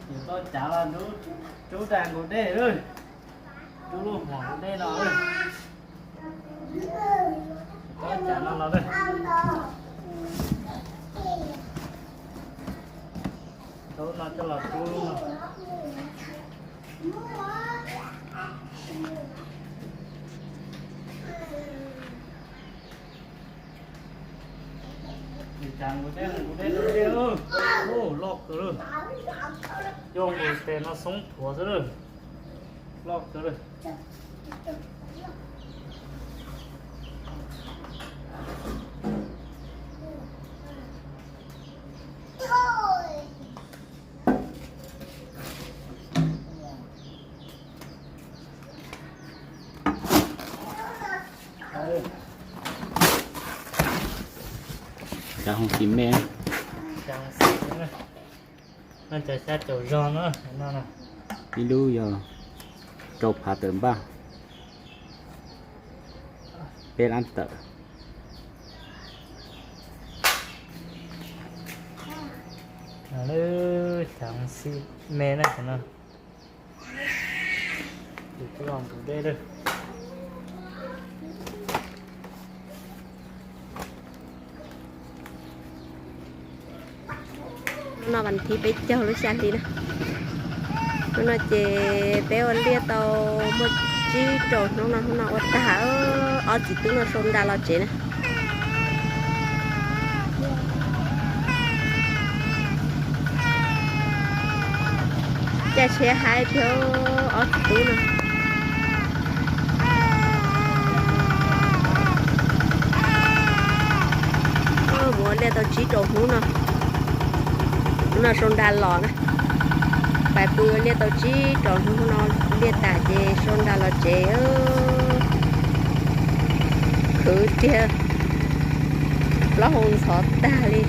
thì tôi chả là chú tràng của đê ơi, chú luôn hoàng đê nào ơi, tôi chả là đây. Tôi nói cho là chú luôn rồi. Chẳng có đen ơi, ô lọc rồi, dùng cái tên nó sống thua rồi, lọc rồi. Chào không kiếm mẹ. Chẳng xịn nữa. Nó chạy xe chỗ giòn nữa, nó nè. Đi lưu giờ trộp hạ tớm ba. Bên ăn tợ. Nó chẳng xịn mẹ này nó. Được cái lòng của đây đây. nó bắn thì bé châu lúc sáng đi nè nó chế bé lia tàu một chi trộn nó ở ta ở chỉ tiếng nó xôn đa lo chế nè cha xe hai phiếu ở chỉ tiếng nè muốn lia tàu chỉ trộn nè nó son đa lò nè bài bữa lia tàu chi tròn nó lia tả chế son đa lò chế khử chia nó hôn xót ta đi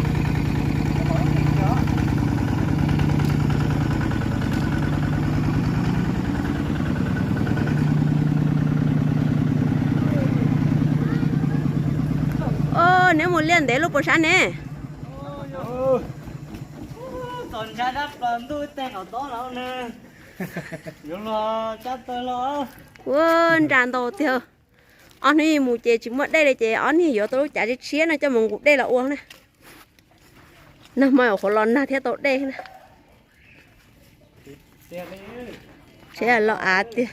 nếu muốn liên để lúc buổi sáng nè còn ra đắp còn tôi tên ở đó nào nè vô lo chắc tôi lo quên tràn đồ theo anh ấy mù chè chỉ mất đây là chè anh ấy giờ tôi trả cái xía này cho mùng cục đây là uống nè nè mà ở lon na theo tốt đây nè sẽ là lọ á tiền